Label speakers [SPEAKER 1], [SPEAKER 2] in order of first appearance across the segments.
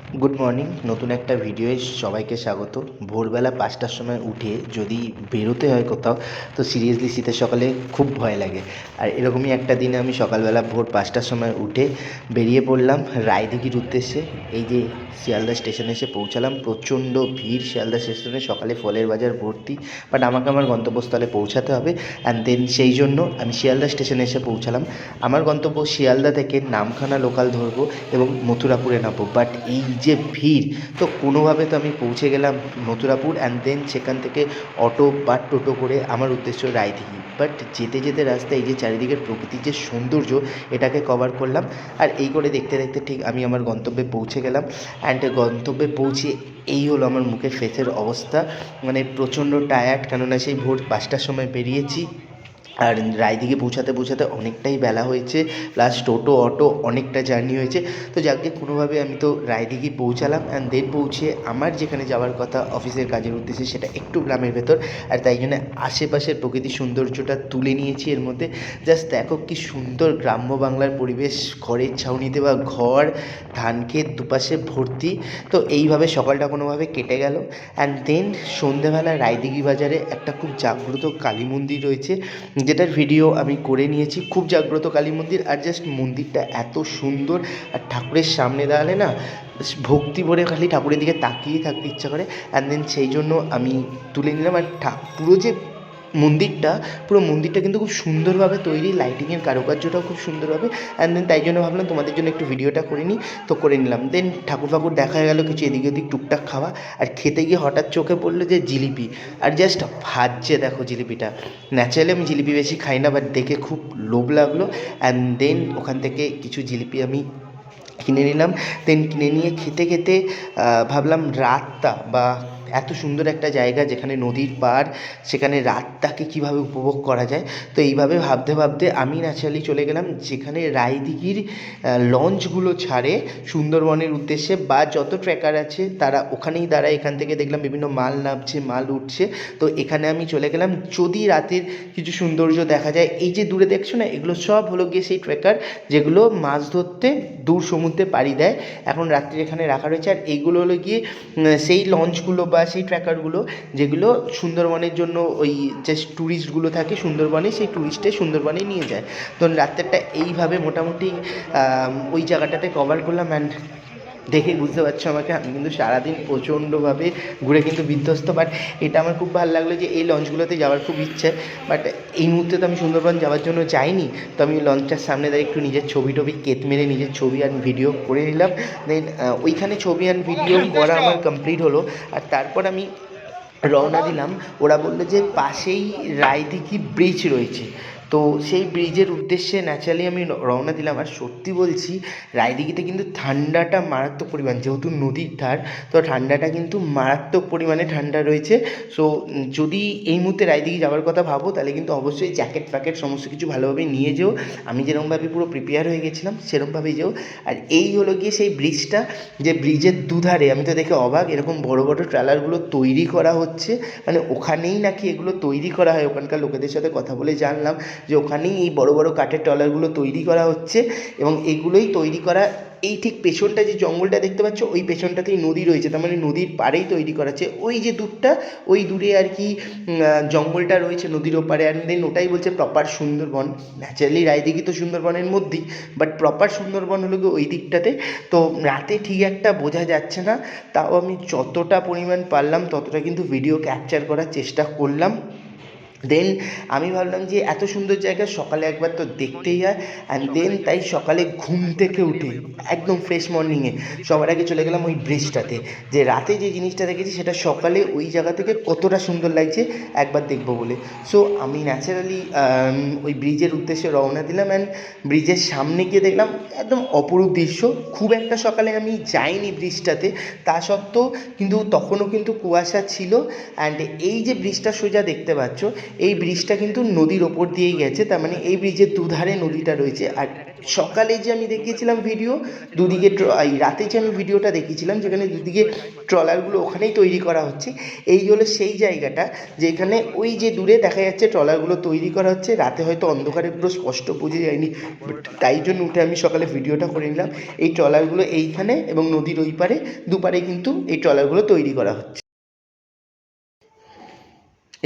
[SPEAKER 1] Good morning. নতুন একটা ভিডিওয়ে সবাইকে স্বাগত। ভোরবেলা ৫টার সময় উঠে যদি বেরোতে হয় কোথাও, তো সিরিয়াসলি শীতের সকালে খুব ভয় লাগে। আর এরকমই একটা দিনে আমি সকালবেলা ভোর ৫টার সময় উঠে বেরিয়ে পড়লাম রায়দিঘির উদ্দেশ্যে। এই যে শিয়ালদা স্টেশনে এসে পৌঁছালাম। প্রচণ্ড ভিড় শিয়ালদা স্টেশনে, সকালে ফলের বাজার ভর্তি। বাট আমাকে আমার গন্তব্যস্থলে পৌঁছাতে হবে, অ্যান্ড দেন সেই জন্য আমি শিয়ালদা স্টেশনে এসে পৌঁছালাম। আমার গন্তব্য শিয়ালদা থেকে নামখানা লোকাল ধরবো এবং মথুরাপুরে নামবো। বাট এই যে ভিড়, তো কোনোভাবে তো আমি পৌঁছে গেলাম মথুরাপুর, অ্যান্ড দেন সেখান থেকে অটো বা টোটো করে আমার উদ্দেশ্য রায়দিঘি। বাট যেতে যেতে রাস্তায় এই যে চারিদিকের প্রকৃতির যে সৌন্দর্য, এটাকে কভার করলাম। আর এই করে দেখতে দেখতে ঠিক আমি আমার গন্তব্যে পৌঁছে গেলাম। অ্যান্ড গন্তব্যে পৌঁছে এই হলো আমার মুখের ফেসের অবস্থা। মানে প্রচণ্ড টায়ার্ড, কেননা সেই ভোর ৫টার সময় বেরিয়েছি। আর রায়দিঘি পৌঁছাতে পৌঁছাতে অনেকটাই বেলা হয়েছে, প্লাস টোটো অটো অনেকটা জার্নি হয়েছে। তো যাকে কোনোভাবে আমি তো রায়দিঘি পৌঁছালাম, অ্যান্ড দেন পৌঁছে আমার যেখানে যাওয়ার কথা অফিসের কাজের উদ্দেশ্যে, সেটা একটু গ্রামের ভেতর। আর তাই জন্য আশেপাশের প্রকৃতির সৌন্দর্যটা তুলে নিয়েছি এর মধ্যে। জাস্ট দেখো কি সুন্দর গ্রাম্য বাংলার পরিবেশ, খড়ের ছাউনি দেওয়া ঘর, ধান ক্ষেত দুপাশে ভর্তি। তো এইভাবে সকালটা কোনোভাবে কেটে গেল। অ্যান্ড দেন সন্ধেবেলা রায়দিঘি বাজারে একটা খুব জাগ্রত কালী মন্দির রয়েছে, যেটার ভিডিও আমি করে নিয়েছি। খুব জাগ্রত কালী মন্দির, আর জাস্ট মন্দিরটা এত সুন্দর। আর ঠাকুরের সামনে দাঁড়ালে না ভক্তি ভরে খালি ঠাকুরের দিকে তাকিয়ে থাকতে ইচ্ছা করে। অ্যান্ড দেন সেই জন্য আমি তুলে নিলাম। আর পুরো যে মন্দিরটা, পুরো মন্দিরটা কিন্তু খুব সুন্দরভাবে তৈরি, লাইটিংয়ের কারুকার্যটাও খুব সুন্দরভাবে। অ্যান্ড দেন তাই জন্য ভাবলাম তোমাদের জন্য একটু ভিডিওটা করে নিই, তো করে নিলাম। দেন ঠাকুর ফাকুর দেখা গেল, কিছু এদিক ওদিক টুকটাক খাওয়া। আর খেতে গিয়ে হঠাৎ চোখে পড়লো যে জিলিপি, আর জাস্ট ভাজছে দেখো জিলিপিটা। ন্যাচারালি আমি জিলিপি বেশি খাই না, বাট দেখে খুব লোভ লাগলো। অ্যান্ড দেন ওখান থেকে কিছু জিলিপি আমি কিনে নিলাম। দেন কিনে নিয়ে খেতে খেতে ভাবলাম রাতটা, বা এত সুন্দর একটা জায়গা যেখানে নদীর পাড়, সেখানে রাতটাকে কীভাবে উপভোগ করা যায়। তো এইভাবে ভাবতে ভাবতে আমি ন্যাচারালি চলে গেলাম যেখানে রায়দিঘির লঞ্চগুলো ছাড়ে সুন্দরবনের উদ্দেশ্যে, বা যত ট্রেকার আছে তারা ওখানেই দাঁড়ায়। এখান থেকে দেখলাম বিভিন্ন মাল নামছে, মাল উঠছে। তো এখানে আমি চলে গেলাম যদি রাতের কিছু সৌন্দর্য দেখা যায়। এই যে দূরে দেখছো না, এগুলো সব হলো গিয়ে সেই ট্রেকার যেগুলো মাছ ধরতে দূর সমুদ্রে পাড়ি দেয়, এখন রাত্রি এখানে রাখা রয়েছে। আর এইগুলো হলো গিয়ে সেই লঞ্চগুলো বা সেই ট্র্যাকারগুলো যেগুলো সুন্দরবনের জন্য ওই যে ট্যুরিস্টগুলো থাকে সুন্দরবনে, সেই ট্যুরিস্টে সুন্দরবনে নিয়ে যায়। তো রাত্রেরটা এইভাবে মোটামুটি ওই জায়গাটাতে কভার করলাম। অ্যান্ড দেখেই বুঝতে পারছো আমাকে, আমি কিন্তু সারাদিন প্রচণ্ডভাবে ঘুরে কিন্তু বিধ্বস্ত। বাট এটা আমার খুব ভালো লাগলো যে এই লঞ্চগুলোতে যাওয়ার খুব ইচ্ছে। বাট এই মুহূর্তে তো আমি সুন্দরবন যাওয়ার জন্য যাইনি, তো আমি লঞ্চটার সামনে দাঁড়িয়ে একটু নিজের ছবি টবি কেত মেরে নিজের ছবি আর ভিডিও করে নিলাম। দেন ওইখানে ছবি আর ভিডিও করা আমার কমপ্লিট হলো। আর তারপর আমি রওনা দিলাম। ওরা বললো যে পাশেই রায়দিঘি ব্রিজ রয়েছে, তো সেই ব্রিজের উদ্দেশ্যে ন্যাচারালি আমি রওনা দিলাম। আর সত্যি বলছি, রায়দিঘিতে কিন্তু ঠান্ডাটা মারাত্মক পরিমাণ, যেহেতু নদীর ধার, তো ঠান্ডাটা কিন্তু মারাত্মক পরিমাণে ঠান্ডা রয়েছে। সো যদি এই মুহূর্তে রায়দিঘি যাওয়ার কথা ভাবো, তাহলে কিন্তু অবশ্যই জ্যাকেট ফ্যাকেট সমস্ত কিছু ভালোভাবে নিয়ে যেও। আমি যেরকমভাবে পুরো প্রিপেয়ার হয়ে গেছিলাম সেরকমভাবেই যেও। আর এই হলো গিয়ে সেই ব্রিজটা, যে ব্রিজের দুধারে আমি তো দেখে অবাক, এরকম বড় বড় ট্রলারগুলো তৈরি করা হচ্ছে। মানে ওখানেই নাকি এগুলো তৈরি করা হয়, ওখানকার লোকেদের সাথে কথা বলে জানলাম যে ওখানেই এই বড় বড় কাঠের ট্রলারগুলো তৈরি করা হচ্ছে। এবং এগুলোই তৈরি করা, এই ঠিক পেছনটা যে জঙ্গলটা দেখতে পাচ্ছ, ওই পেছনটাতেই নদী রয়েছে, তার মানে নদীর পাড়েই তৈরি করা আছে। ওই যে দূরটা, ওই দূরে আর কি জঙ্গলটা রয়েছে নদীর ওপারে। আর দেন ওটাই বলছে প্রপার সুন্দরবন। ন্যাচারালি রায়দিঘি তো সুন্দরবনের মধ্যেই, বাট প্রপার সুন্দরবন হলো গিয়ে ওই দিকটাতে। তো রাতে ঠিক একটা বোঝা যাচ্ছে না, তাও আমি যতটা পরিমাণ পারলাম ততটা কিন্তু ভিডিও ক্যাপচার করার চেষ্টা করলাম। দেন আমি ভাবলাম যে এত সুন্দর জায়গা সকালে একবার তো দেখতেই হয়। অ্যান্ড দেন তাই সকালে ঘুম থেকে উঠে একদম ফ্রেশ মর্নিংয়ে সবার আগে চলে গেলাম ওই ব্রিজটাতে, যে রাতে যে জিনিসটা দেখেছি সেটা সকালে ওই জায়গা থেকে কতটা সুন্দর লাগছে একবার দেখবো বলে। সো আমি ন্যাচারালি ওই ব্রিজের উদ্দেশ্যে রওনা দিলাম। অ্যান্ড ব্রিজের সামনে গিয়ে দেখলাম একদম অপরূপ দৃশ্য। খুব একটা সকালে আমি যাইনি ব্রিজটাতে, তা সত্ত্বেও কিন্তু তখনও কিন্তু কুয়াশা ছিল। অ্যান্ড এই যে ব্রিজটা সোজা দেখতে পাচ্ছ, এই ব্রিজটা কিন্তু নদীর ওপর দিয়েই গেছে, তার মানে এই ব্রিজের দুধারে নদীটা রয়েছে। আর সকালে যে আমি দেখিয়েছিলাম ভিডিও, দুদিকে এই রাতে যে আমি ভিডিওটা দেখিয়েছিলাম যেখানে দুদিকে ট্রলারগুলো ওখানেই তৈরি করা হচ্ছে, এই হলো সেই জায়গাটা যেখানে ওই যে দূরে দেখা যাচ্ছে ট্রলারগুলো তৈরি করা হচ্ছে। রাতে হয়তো অন্ধকারে পুরো স্পষ্ট বোঝা যায়নি, বাট তাই জন্য উঠে আমি সকালে ভিডিওটা করে নিলাম। এই ট্রলারগুলো এইখানে এবং নদীর ওই পারে দুপারে কিন্তু এই ট্রলারগুলো তৈরি করা হচ্ছে।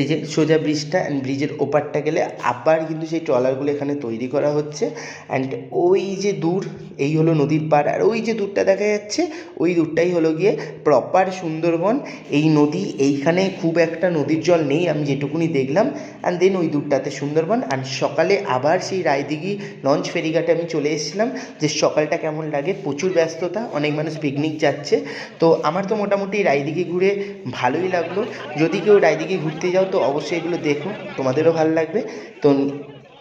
[SPEAKER 1] এই যে সোজা ব্রিজটা, অ্যান্ড ব্রিজের ওপারটা গেলে আবার কিন্তু সেই ট্রলারগুলো এখানে তৈরি করা হচ্ছে। অ্যান্ড ওই যে দূর, এই হলো নদীর পাড়, আর ওই যে দূরটা দেখা যাচ্ছে ওই দূরটাই হলো গিয়ে প্রপার সুন্দরবন। এই নদী, এইখানে খুব একটা নদীর জল নেই আমি যেটুকুনি দেখলাম। অ্যান্ড দেন ওই দূরটাতে সুন্দরবন। অ্যান্ড সকালে আবার সেই রায়দিঘি লঞ্চ ফেরিঘাটে আমি চলে এসেছিলাম। যে সকালটা কেমন লাগে, প্রচুর ব্যস্ততা, অনেক মানুষ পিকনিক যাচ্ছে। তো আমার তো মোটামুটি রায়দিঘি ঘুরে ভালোই লাগলো। যদি কেউ রায়দিঘি ঘুরতে যাও তো অবশ্যই এগুলো দেখো, তোমাদেরও ভালো লাগবে। তো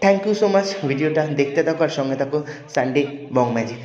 [SPEAKER 1] থ্যাংক ইউ সো মাচ, ভিডিওটা দেখতে থাকো আর সঙ্গে থাকো সানডে বং ম্যাজিক।